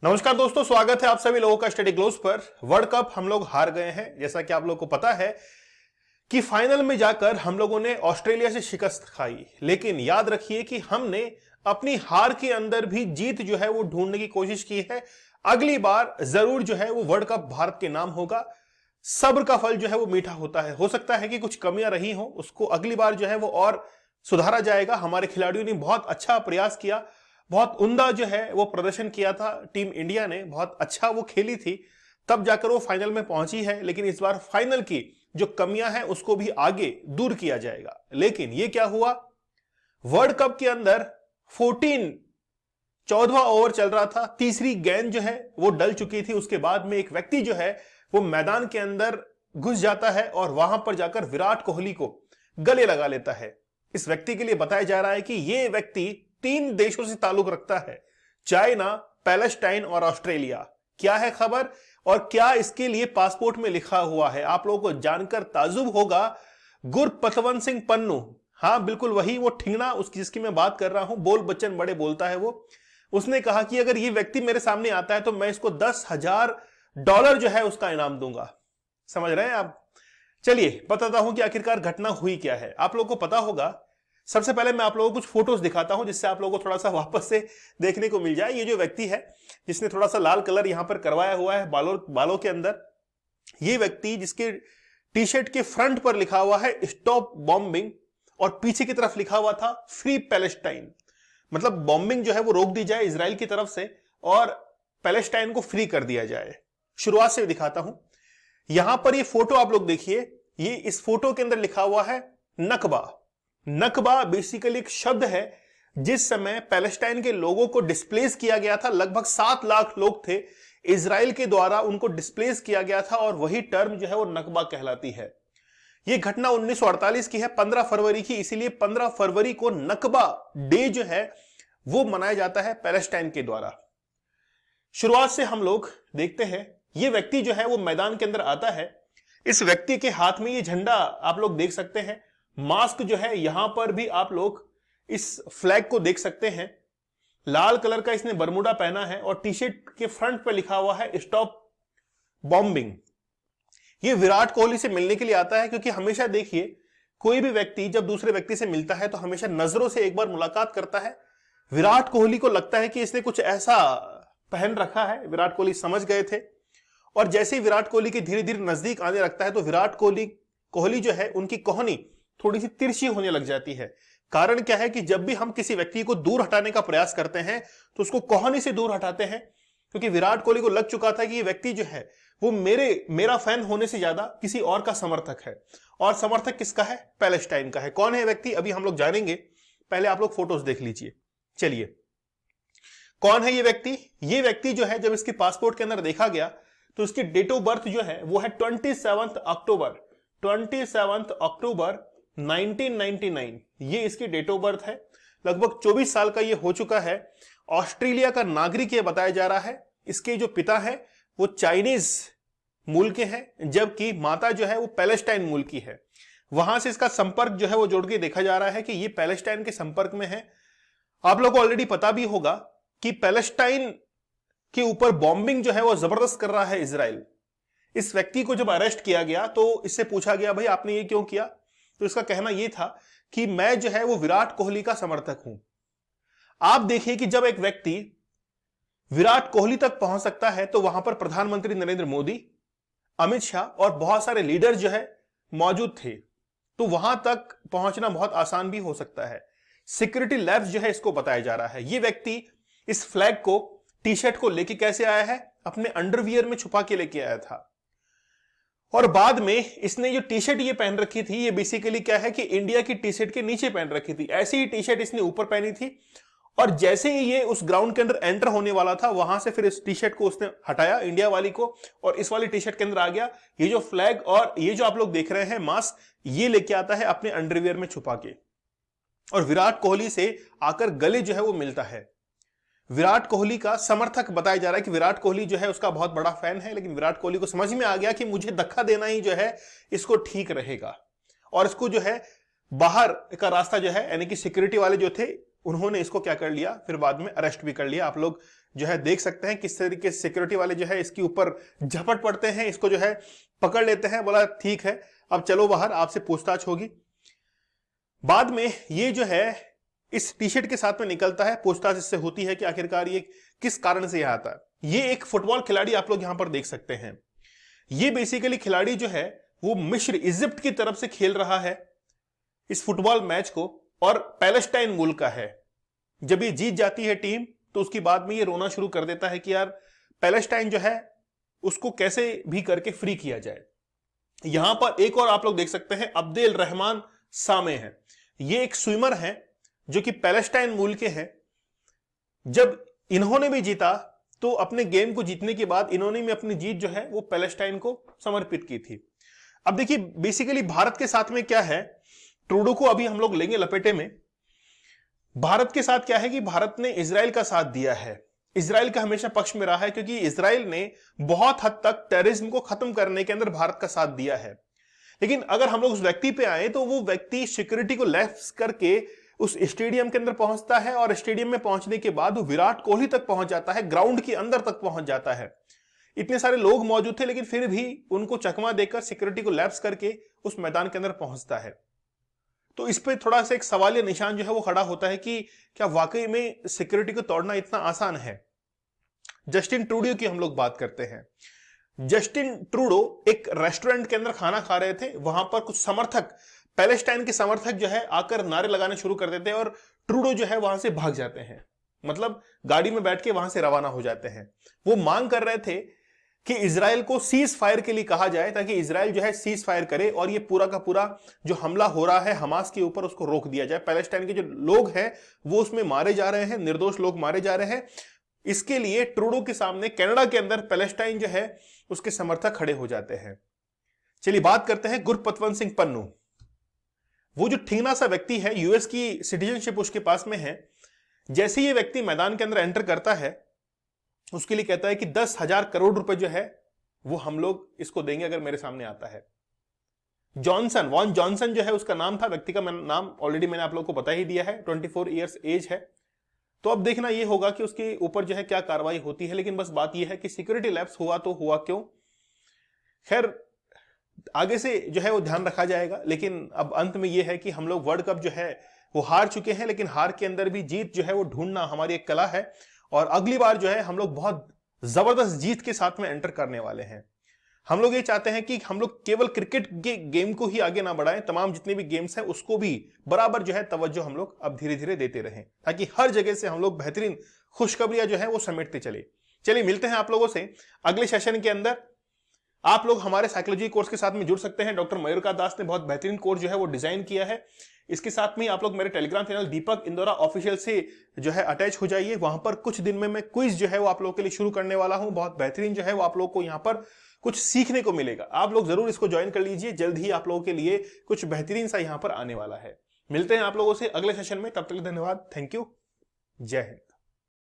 नमस्कार दोस्तों, स्वागत है आप सभी लोगों का स्टडी ग्लोब्स पर। वर्ल्ड कप हम लोग हार गए हैं, जैसा कि आप लोगों को पता है कि फाइनल में जाकर हम लोगों ने ऑस्ट्रेलिया से शिकस्त खाई। लेकिन याद रखिए कि हमने अपनी हार के अंदर भी जीत जो है वो ढूंढने की कोशिश की है। अगली बार जरूर जो है वो वर्ल्ड कप भारत के नाम होगा। सब्र का फल जो है वो मीठा होता है। हो सकता है कि कुछ कमियां रही हो, उसको अगली बार जो है वो और सुधारा जाएगा। हमारे खिलाड़ियों ने बहुत अच्छा प्रयास किया, बहुत उम्दा जो है वो प्रदर्शन किया था। टीम इंडिया ने बहुत अच्छा वो खेली थी, तब जाकर वो फाइनल में पहुंची है। लेकिन इस बार फाइनल की जो कमियां हैं उसको भी आगे दूर किया जाएगा। लेकिन ये क्या हुआ, वर्ल्ड कप के अंदर 14वां ओवर चल रहा था, तीसरी गेंद जो है वो डल चुकी थी। उसके बाद में एक व्यक्ति जो है वो मैदान के अंदर घुस जाता है और वहां पर जाकर विराट कोहली को गले लगा लेता है। इस व्यक्ति के लिए बताया जा रहा है कि ये व्यक्ति 3 देशों से ताल्लुक रखता है, चाइना, पैलेस्टाइन और ऑस्ट्रेलिया। क्या है खबर और क्या इसके लिए पासपोर्ट में लिखा हुआ है, आप लोगों को जानकर ताजुब होगा। गुरपतवंत सिंह पन्नू, हाँ बिल्कुल वही वो ठिंगना उसकी जिसकी मैं बात कर रहा हूं, बोल बच्चन बड़े बोलता है वो। उसने कहा कि अगर ये व्यक्ति मेरे सामने आता है तो मैं इसको $10,000 जो है उसका इनाम दूंगा। समझ रहे हैं आप। चलिए बताता हूं कि आखिरकार घटना हुई क्या है। आप लोगों को पता होगा, सबसे पहले मैं आप लोगों को कुछ फोटोज दिखाता हूं जिससे आप लोगों को थोड़ा सा वापस से देखने को मिल जाए। ये जो व्यक्ति है जिसने थोड़ा सा लाल कलर यहां पर करवाया हुआ है बालों के अंदर, ये व्यक्ति जिसके टी शर्ट के फ्रंट पर लिखा हुआ है स्टॉप बॉम्बिंग और पीछे की तरफ लिखा हुआ था फ्री पैलेस्टाइन, मतलब बॉम्बिंग जो है वो रोक दी जाए इजराइल की तरफ से और पैलेस्टाइन को फ्री कर दिया जाए। शुरुआत से दिखाता हूं। यहां पर ये फोटो आप लोग देखिए, ये इस फोटो के अंदर लिखा हुआ है नकबा। नकबा बेसिकली एक शब्द है। जिस समय पैलेस्टाइन के लोगों को डिस्प्लेस किया गया था, लगभग 7 लाख लोग थे, इजराइल के द्वारा उनको डिस्प्लेस किया गया था और वही टर्म जो है वो नकबा कहलाती है। यह घटना 1948 की है, 15 फरवरी की, इसीलिए 15 फरवरी को नकबा डे जो है वो मनाया जाता है पैलेस्टाइन के द्वारा। शुरुआत से हम लोग देखते हैं, यह व्यक्ति जो है वो मैदान के अंदर आता है। इस व्यक्ति के हाथ में ये झंडा आप लोग देख सकते हैं। मास्क जो है यहां पर भी आप लोग इस फ्लैग को देख सकते हैं। लाल कलर का इसने बरमूडा पहना है और टी शर्ट के फ्रंट पर लिखा हुआ है स्टॉप बॉम्बिंग। ये विराट कोहली से मिलने के लिए आता है, क्योंकि हमेशा देखिए कोई भी व्यक्ति जब दूसरे व्यक्ति से मिलता है तो हमेशा नजरों से एक बार मुलाकात करता है। विराट कोहली को लगता है कि इसने कुछ ऐसा पहन रखा है। विराट कोहली समझ गए थे और जैसे ही विराट कोहली के धीरे धीरे नजदीक आने लगता है तो विराट कोहली जो है उनकी कोहनी थोड़ी सी तिरछी होने लग जाती है। कारण क्या है कि जब भी हम किसी व्यक्ति को दूर हटाने का प्रयास करते हैं तो उसको कोहनी से दूर हटाते हैं, क्योंकि विराट कोहली को लग चुका था कि ये व्यक्ति जो है वो मेरा फैन होने से ज्यादा किसी और का समर्थक है। और समर्थक किसका है? पैलेस्टाइन का है। कौन है व्यक्ति, अभी हम लोग जानेंगे। पहले आप लोग फोटोज देख लीजिए। चलिए, कौन है ये व्यक्ति? ये व्यक्ति जो है जब इसके पासपोर्ट के अंदर देखा गया तो उसकी डेट ऑफ बर्थ जो है वो है 27 अक्टूबर 1999। ये इसकी डेट ऑफ बर्थ है। लगभग 24 साल का ये हो चुका है। ऑस्ट्रेलिया का नागरिक ये बताया जा रहा है। इसके जो पिता है वो चाइनीज मूल के हैं, जबकि माता जो है वो पैलेस्टाइन मूल की है। वहां से इसका संपर्क जो है वो जोड़ के देखा जा रहा है कि ये पैलेस्टाइन के संपर्क में है। आप लोगों को ऑलरेडी पता भी होगा कि पैलेस्टाइन के ऊपर बॉम्बिंग जो है वो जबरदस्त कर रहा है इजराइल। इस व्यक्ति को जब अरेस्ट किया गया तो इससे पूछा गया, भाई आपने ये क्यों किया? तो इसका कहना यह था कि मैं जो है वो विराट कोहली का समर्थक हूं। आप देखिए कि जब एक व्यक्ति विराट कोहली तक पहुंच सकता है तो वहां पर प्रधानमंत्री नरेंद्र मोदी, अमित शाह और बहुत सारे लीडर जो है मौजूद थे, तो वहां तक पहुंचना बहुत आसान भी हो सकता है। सिक्योरिटी लैब्स जो है इसको बताया जा रहा है। यह व्यक्ति इस फ्लैग को, टी शर्ट को लेके कैसे आया है? अपने अंडरवियर में छुपा के लेके आया था। और बाद में इसने जो टी शर्ट ये पहन रखी थी, ये बेसिकली क्या है कि इंडिया की टी शर्ट के नीचे पहन रखी थी। ऐसी ही टी शर्ट इसने ऊपर पहनी थी और जैसे ही ये उस ग्राउंड के अंदर एंटर होने वाला था, वहां से फिर इस टी शर्ट को उसने हटाया, इंडिया वाली को, और इस वाली टी शर्ट के अंदर आ गया। ये जो फ्लैग और ये जो आप लोग देख रहे हैं मास्क, ये लेके आता है अपने अंडरवियर में छुपा के और विराट कोहली से आकर गले जो है वो मिलता है। विराट कोहली का समर्थक बताया जा रहा है कि विराट कोहली जो है उसका बहुत बड़ा फैन है। लेकिन विराट कोहली को समझ में आ गया कि मुझे धक्का देना ही जो है इसको ठीक रहेगा और इसको जो है बाहर का रास्ता जो है, यानी कि सिक्योरिटी वाले जो थे उन्होंने इसको क्या कर लिया, फिर बाद में अरेस्ट भी कर लिया। आप लोग जो है देख सकते हैं किस तरीके से सिक्योरिटी वाले जो है इसके ऊपर झपट पड़ते हैं, इसको जो है पकड़ लेते हैं, बोला ठीक है अब चलो बाहर, आपसे पूछताछ होगी। बाद में ये जो है इस टी शर्ट के साथ में निकलता है, पूछताछ इससे होती है कि आखिरकार ये किस कारण से यहां आता है। ये एक फुटबॉल खिलाड़ी आप लोग यहां पर देख सकते हैं। ये बेसिकली खिलाड़ी जो है वो मिस्र इजिप्ट की तरफ से खेल रहा है इस फुटबॉल मैच को, और पैलेस्टाइन मुल्क का है। जब ये जीत जाती है टीम तो उसके बाद में ये रोना शुरू कर देता है कि यार पैलेस्टाइन जो है उसको कैसे भी करके फ्री किया जाए। यहां पर एक और आप लोग देख सकते हैं, अब्देल रहमान सामे हैं। ये एक स्विमर हैं जो कि पैलेस्टाइन मूल के हैं। जब इन्होंने भी जीता तो अपने गेम को जीतने के बाद इन्होंने भी अपनी जीत जो है वो पैलेस्टाइन को समर्पित की थी। अब देखिए बेसिकली भारत के साथ में क्या है, ट्रूडो को अभी हम लोग लेंगे लपेटे में। भारत के साथ क्या है कि भारत ने इजराइल का साथ दिया है, इजराइल का हमेशा पक्ष में रहा है, क्योंकि इजराइल ने बहुत हद तक टेररिज्म को खत्म करने के अंदर भारत का साथ दिया है। लेकिन अगर हम लोग उस व्यक्ति पे आए तो वो व्यक्ति सिक्योरिटी को लैप्स करके उस स्टेडियम के अंदर पहुंचता है, और स्टेडियम में पहुंचने के बाद वो विराट कोहली तक पहुंच जाता है, ग्राउंड के अंदर तक पहुंच जाता है। इतने सारे लोग मौजूद थे लेकिन फिर भी उनको चकमा देकर सिक्योरिटी को लैप्स करके उस मैदान के अंदर पहुंचता है। तो इस पे थोड़ा सा एक सवालिया निशान जो है वो खड़ा होता है कि क्या वाकई में सिक्योरिटी को तोड़ना इतना आसान है। जस्टिन ट्रूडो की हम लोग बात करते हैं। जस्टिन ट्रूडो एक रेस्टोरेंट के अंदर खाना खा रहे थे, वहां पर कुछ समर्थक, पैलेस्टाइन के समर्थक जो है आकर नारे लगाने शुरू कर देते हैं और ट्रूडो जो है वहां से भाग जाते हैं, मतलब गाड़ी में बैठ के वहां से रवाना हो जाते हैं। वो मांग कर रहे थे कि इजराइल को सीज फायर के लिए कहा जाए ताकि इजराइल जो है सीज फायर करे और ये पूरा का पूरा जो हमला हो रहा है हमास के ऊपर उसको रोक दिया जाए। पैलेस्टाइन के जो लोग हैं वो उसमें मारे जा रहे हैं, निर्दोष लोग मारे जा रहे हैं। इसके लिए ट्रूडो के सामने कनाडा के अंदर पैलेस्टाइन जो है उसके समर्थक खड़े हो जाते हैं। चलिए बात करते हैं गुरपतवंत सिंह पन्नू। वो जो ठीना सा व्यक्ति है, यूएस की सिटीजनशिप उसके पास में है। जैसे ये व्यक्ति मैदान के अंदर एंटर करता है उसके लिए कहता है कि 10,000 करोड़ रुपए जो है वो हम लोग इसको देंगे अगर मेरे सामने आता है। जॉनसन, वॉन जॉनसन जो है उसका नाम था, व्यक्ति का नाम ऑलरेडी मैंने आप लोग को बता ही दिया है, 24 ईयर्स एज है। तो अब देखना ये होगा कि उसके ऊपर जो है क्या कार्रवाई होती है। लेकिन बस बात ये है कि सिक्योरिटी लैप्स हुआ तो हुआ क्यों, खैर आगे से जो है वो ध्यान रखा जाएगा। लेकिन अब अंत में ये है कि हम लोग वर्ल्ड कप जो है वो हार चुके हैं, लेकिन हार के अंदर भी जीत जो है वो ढूंढना हमारी एक कला है। और अगली बार जो है हम लोग बहुत जबरदस्त जीत के साथ में एंटर करने वाले हैं। हम लोग ये चाहते हैं कि हम लोग केवल क्रिकेट के गेम को ही आगे ना बढ़ाएं, तमाम जितने भी गेम्स हैं उसको भी बराबर जो है तवज्जो हम लोग अब धीरे धीरे देते रहें, ताकि हर जगह से हम लोग बेहतरीन खुशखबरियां जो है वो समेटते चले। चलिए मिलते हैं आप लोगों से अगले सेशन के अंदर। आप लोग हमारे साइकोलॉजी कोर्स के साथ में जुड़ सकते हैं। डॉक्टर मयूरका दास ने बहुत बेहतरीन कोर्स जो है वो डिजाइन किया है। इसके साथ में आप लोग मेरे टेलीग्राम चैनल दीपक इंदौरा ऑफिशियल से जो है अटैच हो जाइए। वहां पर कुछ दिन में मैं क्विज जो है वो आप लोगों के लिए शुरू करने वाला हूं। बहुत बेहतरीन जो है वो आप लोगों को यहाँ पर कुछ सीखने को मिलेगा। आप लोग जरूर इसको ज्वाइन कर लीजिए, जल्द ही आप लोगों के लिए कुछ बेहतरीन सा यहाँ पर आने वाला है। मिलते हैं आप लोगों से अगले सेशन में, तब तक धन्यवाद, थैंक यू, जय हिंद।